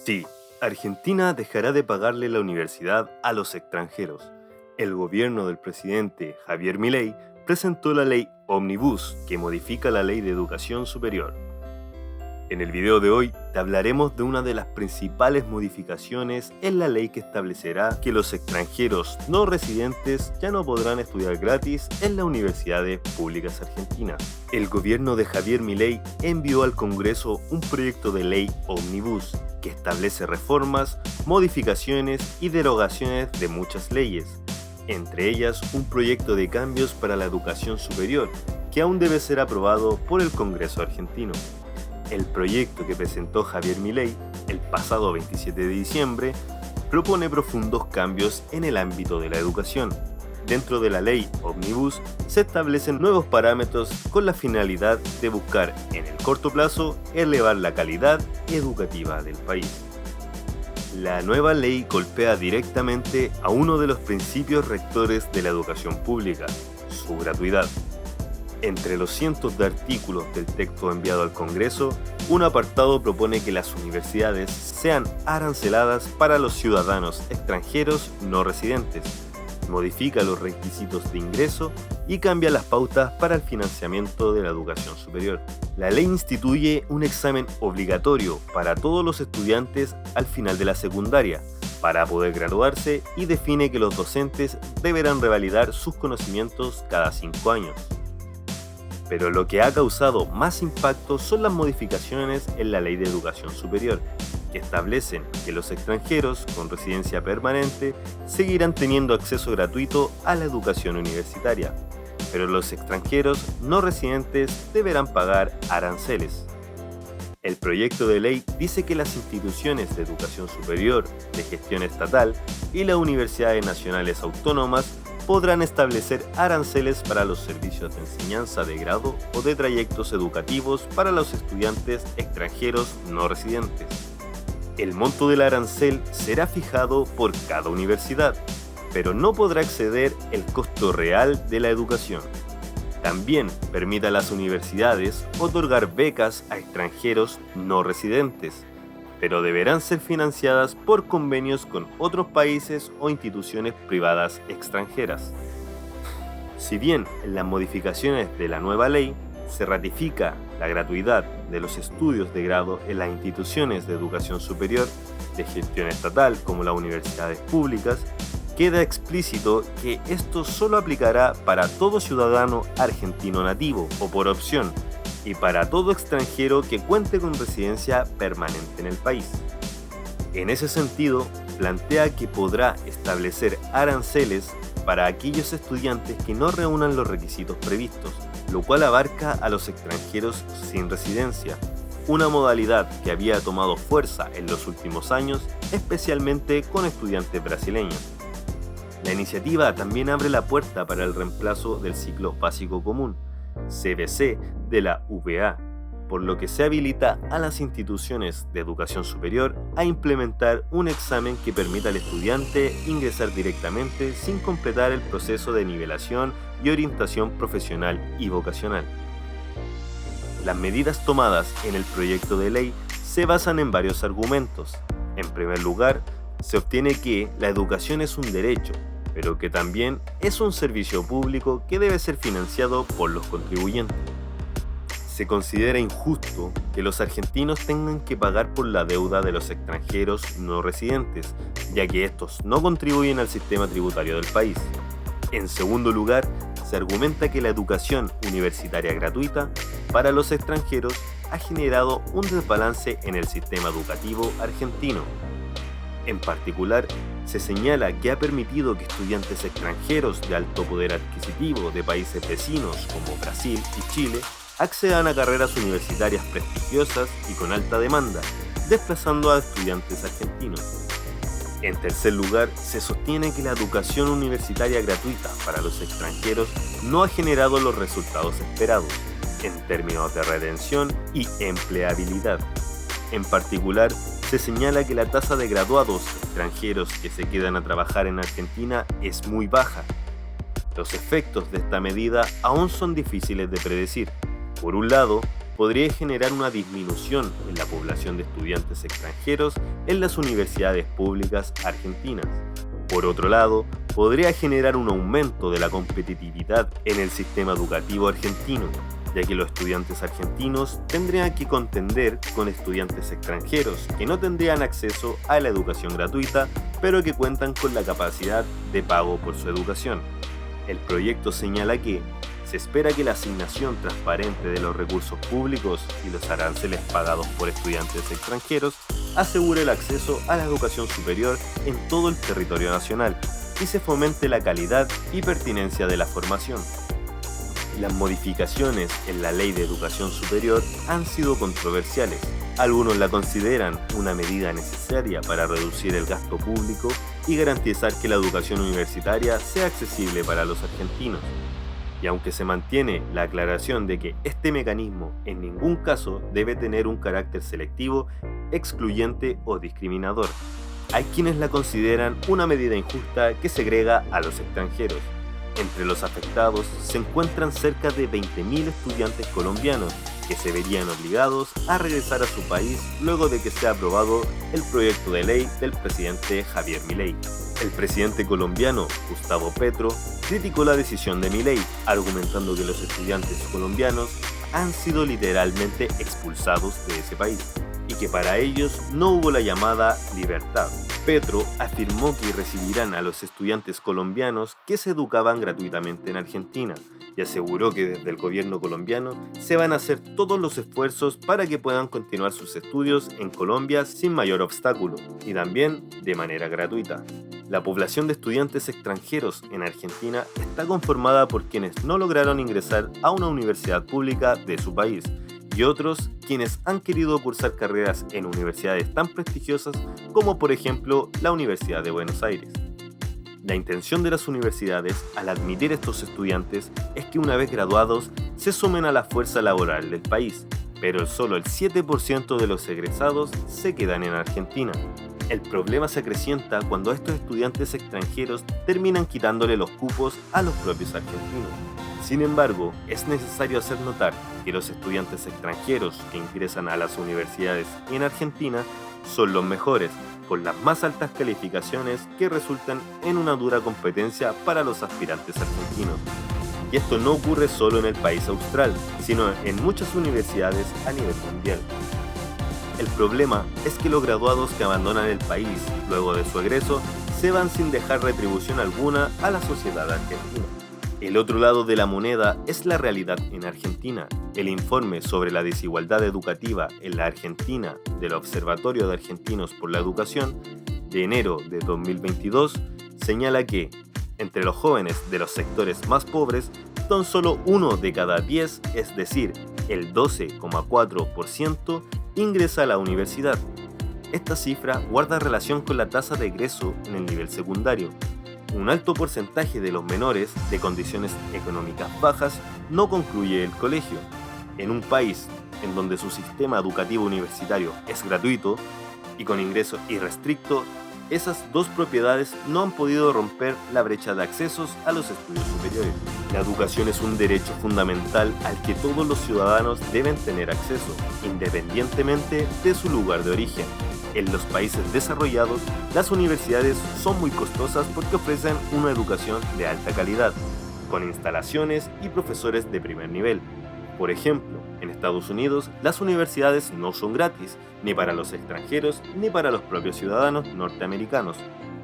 Sí, Argentina dejará de pagarle la universidad a los extranjeros. El gobierno del presidente Javier Milei presentó la ley Omnibus, que modifica la ley de educación superior. En el video de hoy te hablaremos de una de las principales modificaciones en la ley que establecerá que los extranjeros no residentes ya no podrán estudiar gratis en las universidades públicas argentinas. El gobierno de Javier Milei envió al Congreso un proyecto de ley Omnibus que establece reformas, modificaciones y derogaciones de muchas leyes, entre ellas un proyecto de cambios para la educación superior que aún debe ser aprobado por el Congreso argentino. El proyecto que presentó Javier Milei el pasado 27 de diciembre propone profundos cambios en el ámbito de la educación. Dentro de la ley Omnibus se establecen nuevos parámetros con la finalidad de buscar en el corto plazo elevar la calidad educativa del país. La nueva ley golpea directamente a uno de los principios rectores de la educación pública, su gratuidad. Entre los cientos de artículos del texto enviado al Congreso, un apartado propone que las universidades sean aranceladas para los ciudadanos extranjeros no residentes, modifica los requisitos de ingreso y cambia las pautas para el financiamiento de la educación superior. La ley instituye un examen obligatorio para todos los estudiantes al final de la secundaria, para poder graduarse, y define que los docentes deberán revalidar sus conocimientos cada 5 años. Pero lo que ha causado más impacto son las modificaciones en la Ley de Educación Superior, que establecen que los extranjeros con residencia permanente seguirán teniendo acceso gratuito a la educación universitaria, pero los extranjeros no residentes deberán pagar aranceles. El proyecto de ley dice que las instituciones de educación superior de gestión estatal y las universidades nacionales autónomas podrán establecer aranceles para los servicios de enseñanza de grado o de trayectos educativos para los estudiantes extranjeros no residentes. El monto del arancel será fijado por cada universidad, pero no podrá exceder el costo real de la educación. También permite a las universidades otorgar becas a extranjeros no residentes, pero deberán ser financiadas por convenios con otros países o instituciones privadas extranjeras. Si bien en las modificaciones de la nueva ley se ratifica la gratuidad de los estudios de grado en las instituciones de educación superior de gestión estatal como las universidades públicas, queda explícito que esto solo aplicará para todo ciudadano argentino nativo o por opción, y para todo extranjero que cuente con residencia permanente en el país. En ese sentido, plantea que podrá establecer aranceles para aquellos estudiantes que no reúnan los requisitos previstos, lo cual abarca a los extranjeros sin residencia, una modalidad que había tomado fuerza en los últimos años, especialmente con estudiantes brasileños. La iniciativa también abre la puerta para el reemplazo del ciclo básico común, CBC, de la UBA, por lo que se habilita a las instituciones de educación superior a implementar un examen que permita al estudiante ingresar directamente sin completar el proceso de nivelación y orientación profesional y vocacional. Las medidas tomadas en el proyecto de ley se basan en varios argumentos. En primer lugar, se obtiene que la educación es un derecho, pero que también es un servicio público que debe ser financiado por los contribuyentes. Se considera injusto que los argentinos tengan que pagar por la deuda de los extranjeros no residentes, ya que estos no contribuyen al sistema tributario del país. En segundo lugar, se argumenta que la educación universitaria gratuita para los extranjeros ha generado un desbalance en el sistema educativo argentino. En particular, se señala que ha permitido que estudiantes extranjeros de alto poder adquisitivo de países vecinos como Brasil y Chile accedan a carreras universitarias prestigiosas y con alta demanda, desplazando a estudiantes argentinos. En tercer lugar, se sostiene que la educación universitaria gratuita para los extranjeros no ha generado los resultados esperados, en términos de retención y empleabilidad. En particular, se señala que la tasa de graduados extranjeros que se quedan a trabajar en Argentina es muy baja. Los efectos de esta medida aún son difíciles de predecir. Por un lado, podría generar una disminución en la población de estudiantes extranjeros en las universidades públicas argentinas. Por otro lado, podría generar un aumento de la competitividad en el sistema educativo argentino, ya que los estudiantes argentinos tendrían que contender con estudiantes extranjeros que no tendrían acceso a la educación gratuita, pero que cuentan con la capacidad de pago por su educación. El proyecto señala que se espera que la asignación transparente de los recursos públicos y los aranceles pagados por estudiantes extranjeros asegure el acceso a la educación superior en todo el territorio nacional y se fomente la calidad y pertinencia de la formación. Las modificaciones en la Ley de Educación Superior han sido controversiales. Algunos la consideran una medida necesaria para reducir el gasto público y garantizar que la educación universitaria sea accesible para los argentinos. Y aunque se mantiene la aclaración de que este mecanismo en ningún caso debe tener un carácter selectivo, excluyente o discriminador, hay quienes la consideran una medida injusta que segrega a los extranjeros. Entre los afectados se encuentran cerca de 20.000 estudiantes colombianos que se verían obligados a regresar a su país luego de que sea aprobado el proyecto de ley del presidente Javier Milei. El presidente colombiano, Gustavo Petro, criticó la decisión de Milei, argumentando que los estudiantes colombianos han sido literalmente expulsados de ese país y que para ellos no hubo la llamada libertad. Petro afirmó que recibirán a los estudiantes colombianos que se educaban gratuitamente en Argentina y aseguró que desde el gobierno colombiano se van a hacer todos los esfuerzos para que puedan continuar sus estudios en Colombia sin mayor obstáculo y también de manera gratuita. La población de estudiantes extranjeros en Argentina está conformada por quienes no lograron ingresar a una universidad pública de su país y otros quienes han querido cursar carreras en universidades tan prestigiosas como por ejemplo la Universidad de Buenos Aires. La intención de las universidades al admitir estos estudiantes es que una vez graduados se sumen a la fuerza laboral del país, pero solo el 7% de los egresados se quedan en Argentina. El problema se acrecienta cuando estos estudiantes extranjeros terminan quitándole los cupos a los propios argentinos. Sin embargo, es necesario hacer notar que los estudiantes extranjeros que ingresan a las universidades en Argentina son los mejores, con las más altas calificaciones que resultan en una dura competencia para los aspirantes argentinos. Y esto no ocurre solo en el país austral, sino en muchas universidades a nivel mundial. El problema es que los graduados que abandonan el país luego de su egreso se van sin dejar retribución alguna a la sociedad argentina. El otro lado de la moneda es la realidad en Argentina. El informe sobre la desigualdad educativa en la Argentina del Observatorio de Argentinos por la Educación de enero de 2022 señala que, entre los jóvenes de los sectores más pobres, tan solo 1 de cada 10, es decir, el 12,4%, ingresa a la universidad. Esta cifra guarda relación con la tasa de egreso en el nivel secundario. Un alto porcentaje de los menores de condiciones económicas bajas no concluye el colegio. En un país en donde su sistema educativo universitario es gratuito y con ingreso irrestricto, esas dos propiedades no han podido romper la brecha de accesos a los estudios superiores. La educación es un derecho fundamental al que todos los ciudadanos deben tener acceso, independientemente de su lugar de origen. En los países desarrollados, las universidades son muy costosas porque ofrecen una educación de alta calidad, con instalaciones y profesores de primer nivel. Por ejemplo, en Estados Unidos, las universidades no son gratis, ni para los extranjeros ni para los propios ciudadanos norteamericanos.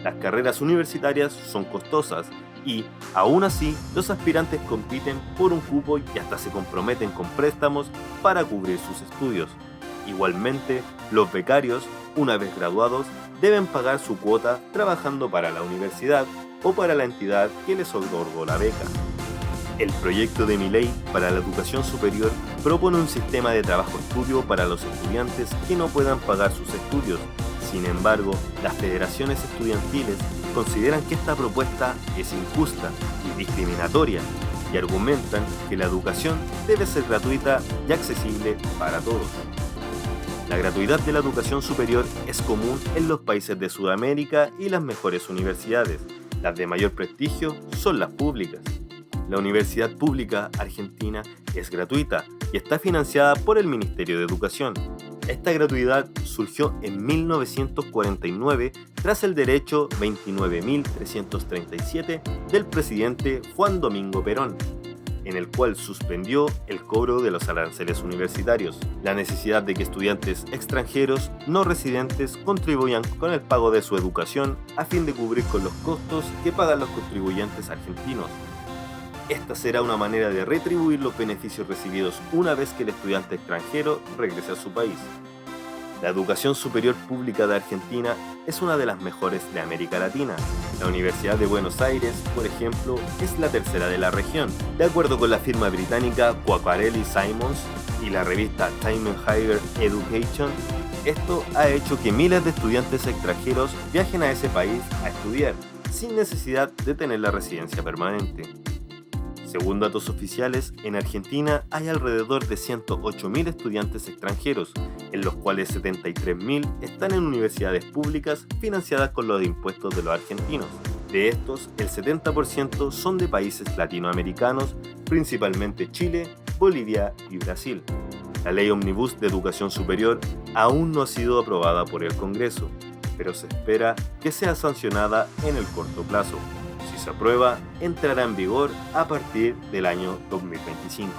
Las carreras universitarias son costosas y, aún así, los aspirantes compiten por un cupo y hasta se comprometen con préstamos para cubrir sus estudios. Igualmente, los becarios, una vez graduados, deben pagar su cuota trabajando para la universidad o para la entidad que les otorgó la beca. El proyecto de Milei para la educación superior propone un sistema de trabajo-estudio para los estudiantes que no puedan pagar sus estudios. Sin embargo, las federaciones estudiantiles consideran que esta propuesta es injusta y discriminatoria y argumentan que la educación debe ser gratuita y accesible para todos. La gratuidad de la educación superior es común en los países de Sudamérica y las mejores universidades. Las de mayor prestigio son las públicas. La universidad pública argentina es gratuita y está financiada por el Ministerio de Educación. Esta gratuidad surgió en 1949 tras el Derecho 29.337 del presidente Juan Domingo Perón, en el cual suspendió el cobro de los aranceles universitarios, la necesidad de que estudiantes extranjeros no residentes contribuyan con el pago de su educación a fin de cubrir con los costos que pagan los contribuyentes argentinos. Esta será una manera de retribuir los beneficios recibidos una vez que el estudiante extranjero regrese a su país. La educación superior pública de Argentina es una de las mejores de América Latina. La Universidad de Buenos Aires, por ejemplo, es la tercera de la región. De acuerdo con la firma británica Quacquarelli Simons y la revista Time and Higher Education, esto ha hecho que miles de estudiantes extranjeros viajen a ese país a estudiar, sin necesidad de tener la residencia permanente. Según datos oficiales, en Argentina hay alrededor de 108.000 estudiantes extranjeros, en los cuales 73.000 están en universidades públicas financiadas con los impuestos de los argentinos. De estos, el 70% son de países latinoamericanos, principalmente Chile, Bolivia y Brasil. La Ley Ómnibus de Educación Superior aún no ha sido aprobada por el Congreso, pero se espera que sea sancionada en el corto plazo. Si se aprueba, entrará en vigor a partir del año 2025.